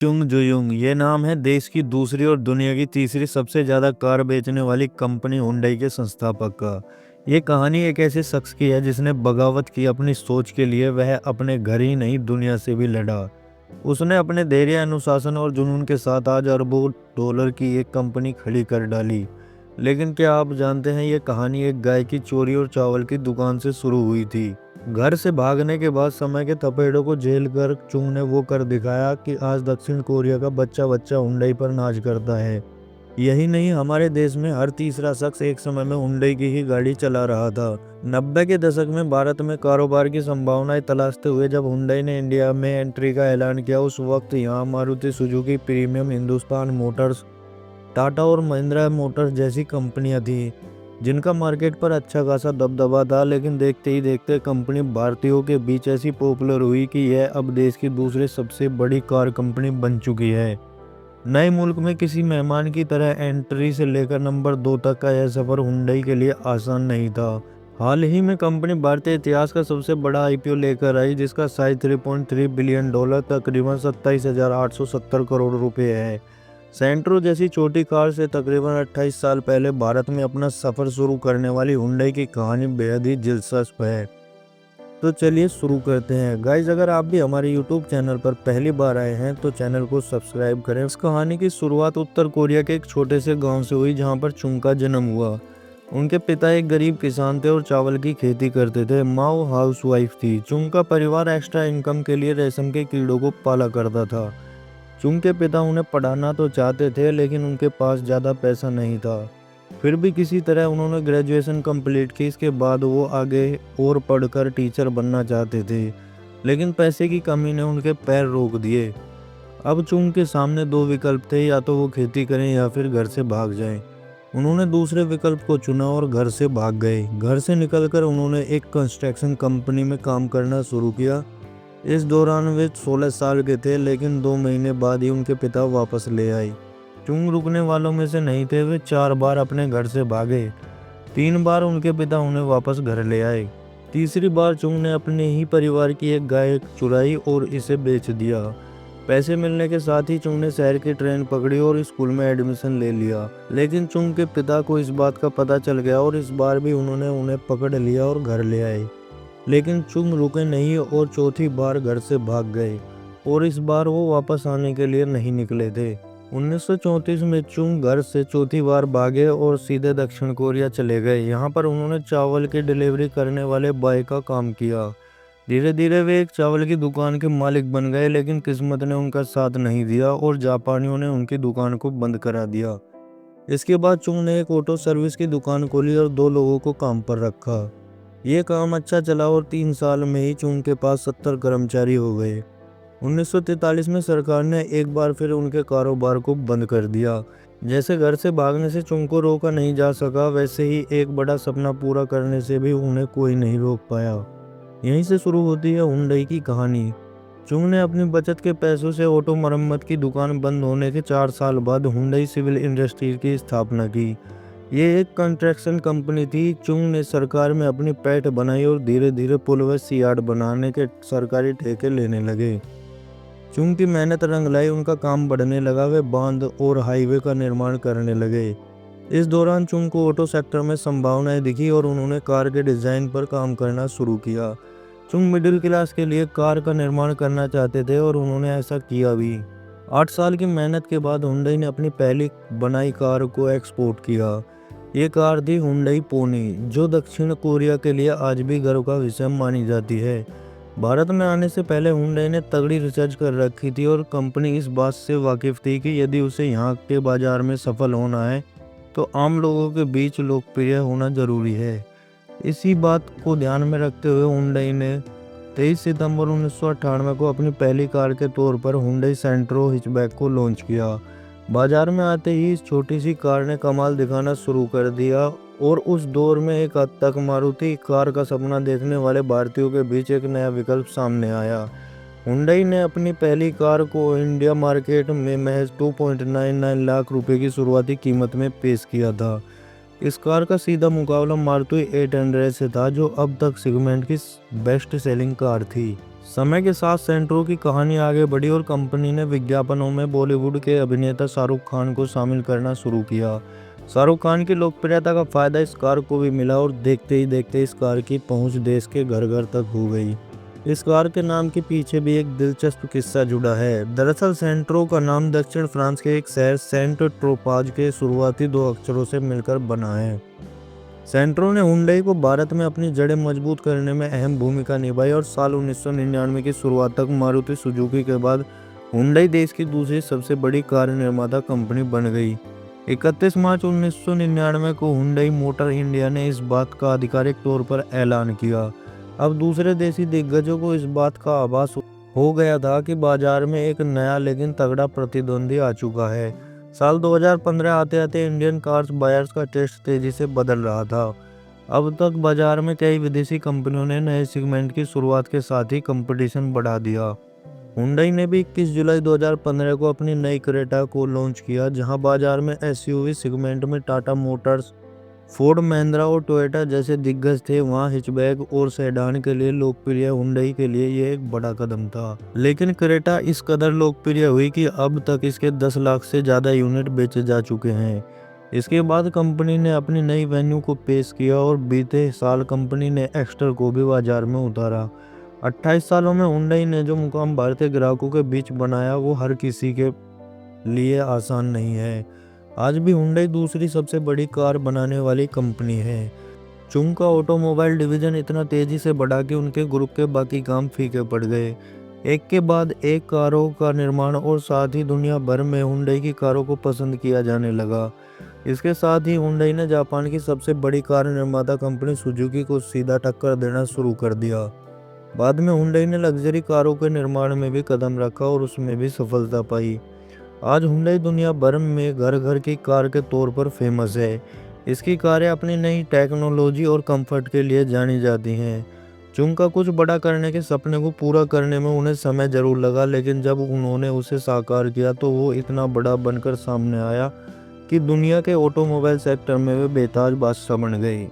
चुंग जुयुंग ये नाम है देश की दूसरी और दुनिया की तीसरी सबसे ज्यादा कार बेचने वाली कंपनी हुंडई के संस्थापक का। ये कहानी एक ऐसे शख्स की है जिसने बगावत की अपनी सोच के लिए। वह अपने घर ही नहीं दुनिया से भी लड़ा। उसने अपने धैर्य, अनुशासन और जुनून के साथ आज अरबों डॉलर की एक कंपनी खड़ी कर डाली। लेकिन क्या आप जानते हैं, ये कहानी एक गाय की चोरी और चावल की दुकान से शुरू हुई थी। घर से भागने के बाद समय के थपेड़ों को झेल कर चुंग ने वो कर दिखाया कि आज दक्षिण कोरिया का बच्चा बच्चा हुंडई पर नाच करता है। यही नहीं, हमारे देश में हर तीसरा शख्स एक समय में हुंडई की ही गाड़ी चला रहा था। 90 के दशक में भारत में कारोबार की संभावनाएं तलाशते हुए जब हुंडई ने इंडिया में एंट्री का ऐलान किया, उस वक्त यहाँ Maruti Suzuki, premium, Hindustan Motors, Tata और महिंद्रा मोटर्स जैसी कंपनियां थी जिनका मार्केट पर अच्छा खासा दबदबा था। लेकिन देखते ही देखते कंपनी भारतीयों के बीच ऐसी पॉपुलर हुई कि यह अब देश की दूसरी सबसे बड़ी कार कंपनी बन चुकी है। नए मुल्क में किसी मेहमान की तरह एंट्री से लेकर नंबर 2 तक का यह सफर हुंडई के लिए आसान नहीं था। हाल ही में कंपनी भारतीय इतिहास का सबसे बड़ा आईपीओ लेकर आई, जिसका साइज 3.3 बिलियन डॉलर, तकरीबन 27,870 करोड़ रुपए है। सेंट्रो जैसी छोटी कार से तकरीबन 28 साल पहले भारत में अपना सफर शुरू करने वाली हुंडई की कहानी बेहद ही दिलचस्प है। तो चलिए शुरू करते हैं। गाइज, अगर आप भी हमारे यूट्यूब चैनल पर पहली बार आए हैं तो चैनल को सब्सक्राइब करें। इस कहानी की शुरुआत उत्तर कोरिया के एक छोटे से गांव से हुई, जहां पर चुंग का जन्म हुआ। उनके पिता एक गरीब किसान थे और चावल की खेती करते थे। माँ हाउसवाइफ थी। चुंग का परिवार एक्स्ट्रा इनकम के लिए रेशम के कीड़ों को पाला करता था। चुंग के पिता उन्हें पढ़ाना तो चाहते थे, लेकिन उनके पास ज़्यादा पैसा नहीं था। फिर भी किसी तरह उन्होंने ग्रेजुएशन कंप्लीट की। इसके बाद वो आगे और पढ़कर टीचर बनना चाहते थे, लेकिन पैसे की कमी ने उनके पैर रोक दिए। अब चुंग के सामने दो विकल्प थे, या तो वो खेती करें या फिर घर से भाग जाएं। उन्होंने दूसरे विकल्प को चुना और घर से भाग गए। घर से निकलकर उन्होंने एक कंस्ट्रक्शन कंपनी में काम करना शुरू किया। इस दौरान वे 16 साल के थे, लेकिन 2 महीने बाद ही उनके पिता वापस ले आए। चुंग रुकने वालों में से नहीं थे। वे 4 बार अपने घर से भागे। 3 बार उनके पिता उन्हें वापस घर ले आए। तीसरी बार चुंग ने अपने ही परिवार की एक गाय चुराई और इसे बेच दिया। पैसे मिलने के साथ ही चुंग ने शहर की ट्रेन पकड़ी और स्कूल में एडमिशन ले लिया। लेकिन चुंग के पिता को इस बात का पता चल गया और इस बार भी उन्होंने उन्हें पकड़ लिया और घर ले आए। लेकिन चुंग रुके नहीं और चौथी बार घर से भाग गए, और इस बार वो वापस आने के लिए नहीं निकले थे। 1934 में चुंग घर से चौथी बार भागे और सीधे दक्षिण कोरिया चले गए। यहाँ पर उन्होंने चावल की डिलीवरी करने वाले बॉय का काम किया। धीरे धीरे वे एक चावल की दुकान के मालिक बन गए, लेकिन किस्मत ने उनका साथ नहीं दिया और जापानियों ने उनकी दुकान को बंद करा दिया। इसके बाद चुंग ने एक ऑटो सर्विस की दुकान खोली और 2 लोगों को काम पर रखा। ये काम अच्छा चला और 3 साल में ही चुंग के पास 70 कर्मचारी हो गए। 1943 में सरकार ने एक बार फिर उनके कारोबार को बंद कर दिया। जैसे घर से भागने से चुंग को रोका नहीं जा सका, वैसे ही एक बड़ा सपना पूरा करने से भी उन्हें कोई नहीं रोक पाया। यहीं से शुरू होती है हुंडई की कहानी। चुंग ने अपनी बचत के पैसों से ऑटो मरम्मत की दुकान बंद होने के 4 साल बाद हुंडई सिविल इंडस्ट्रीज की स्थापना की। ये एक कंस्ट्रक्शन कंपनी थी। चुंग ने सरकार में अपनी पैठ बनाई और धीरे धीरे पुल व यार्ड बनाने के सरकारी ठेके लेने लगे। चुंग की मेहनत रंग लाई, उनका काम बढ़ने लगा। वे बांध और हाईवे का निर्माण करने लगे। इस दौरान चुंग को ऑटो सेक्टर में संभावनाएं दिखी और उन्होंने कार के डिजाइन पर काम करना शुरू किया। चुंग मिडिल क्लास के लिए कार का निर्माण करना चाहते थे और उन्होंने ऐसा किया भी। 8 साल की मेहनत के बाद हुंडई ने अपनी पहली बनाई कार को एक्सपोर्ट किया। ये कार थी हुंडई पोनी, जो दक्षिण कोरिया के लिए आज भी गर्व का विषय मानी जाती है। भारत में आने से पहले हुंडई ने तगड़ी रिसर्च कर रखी थी और कंपनी इस बात से वाकिफ थी कि यदि उसे यहाँ के बाजार में सफल होना है तो आम लोगों के बीच लोकप्रिय होना जरूरी है। इसी बात को ध्यान में रखते हुए हुंडई ने 23 सितंबर 1998 को अपनी पहली कार के तौर पर हुंडई सेंट्रो हिचबैक को लॉन्च किया। बाजार में आते ही इस छोटी सी कार ने कमाल दिखाना शुरू कर दिया और उस दौर में एक हद तक मारुति कार का सपना देखने वाले भारतीयों के बीच एक नया विकल्प सामने आया। हुंडई ने अपनी पहली कार को इंडिया मार्केट में महज 2.99 लाख रुपए की शुरुआती कीमत में पेश किया था। इस कार का सीधा मुकाबला मारुति 800 से था, जो अब तक सेगमेंट की बेस्ट सेलिंग कार थी। समय के साथ सेंट्रो की कहानी आगे बढ़ी और कंपनी ने विज्ञापनों में बॉलीवुड के अभिनेता शाहरुख खान को शामिल करना शुरू किया। शाहरुख खान की लोकप्रियता का फायदा इस कार को भी मिला और देखते ही देखते इस कार की पहुंच देश के घर घर तक हो गई। इस कार के नाम के पीछे भी एक दिलचस्प किस्सा जुड़ा है। दरअसल सेंट्रो का नाम दक्षिण फ्रांस के एक शहर सेंट ट्रोपाज के शुरुआती 2 अक्षरों से मिलकर बना है। सेंट्रो ने हुंडई को भारत में अपनी जड़ें मजबूत करने में अहम भूमिका निभाई और साल 1999 की शुरुआत तक मारुति सुजुकी के बाद हुंडई देश की दूसरी सबसे बड़ी कार निर्माता कंपनी बन गई। 31 मार्च 1999 को हुंडई मोटर इंडिया ने इस बात का आधिकारिक तौर पर ऐलान किया। अब दूसरे देशी दिग्गजों को इस बात का आभास हो गया था कि बाजार में एक नया लेकिन तगड़ा प्रतिद्वंदी आ चुका है। साल 2015 आते आते इंडियन कार्स बायर्स का टेस्ट तेजी से बदल रहा था। अब तक बाजार में कई विदेशी कंपनियों ने नए सेगमेंट की शुरुआत के साथ ही कंपटीशन बढ़ा दिया। हुंडई ने भी 21 जुलाई 2015 को अपनी नई क्रेटा को लॉन्च किया, जहां बाजार में एसयूवी सेगमेंट में टाटा मोटर्स, फोर्ड महिंद्रा और टोयोटा जैसे दिग्गज थे, वहां हैचबैक और सेडान के लिए लोकप्रिय हुंडई के लिए यह एक बड़ा कदम था। लेकिन क्रेटा इस कदर लोकप्रिय हुई कि अब तक इसके 10 लाख से ज़्यादा यूनिट बेचे जा चुके हैं। इसके बाद कंपनी ने अपनी नई वेन्यू को पेश किया और बीते साल कंपनी ने एक्स्टर को भी बाजार में उतारा। 28 सालों में हुंडई ने जो मुकाम भारतीय ग्राहकों के बीच बनाया वो हर किसी के लिए आसान नहीं है। आज भी हुंडई दूसरी सबसे बड़ी कार बनाने वाली कंपनी है। चुंग ऑटोमोबाइल डिवीजन इतना तेजी से बढ़ा कि उनके ग्रुप के बाकी काम फीके पड़ गए। एक के बाद एक कारों का निर्माण और साथ ही दुनिया भर में हुंडई की कारों को पसंद किया जाने लगा। इसके साथ ही हुंडई ने जापान की सबसे बड़ी कार निर्माता कंपनी सुजुकी को सीधा टक्कर देना शुरू कर दिया। बाद में हुंडई ने लग्जरी कारों के निर्माण में भी कदम रखा और उसमें भी सफलता पाई। आज हुंडई दुनिया भर में घर घर की कार के तौर पर फेमस है। इसकी कारें अपनी नई टेक्नोलॉजी और कंफर्ट के लिए जानी जाती हैं। चुंग का कुछ बड़ा करने के सपने को पूरा करने में उन्हें समय जरूर लगा, लेकिन जब उन्होंने उसे साकार किया तो वो इतना बड़ा बनकर सामने आया कि दुनिया के ऑटोमोबाइल सेक्टर में वे बेताज बादशाह बन गई।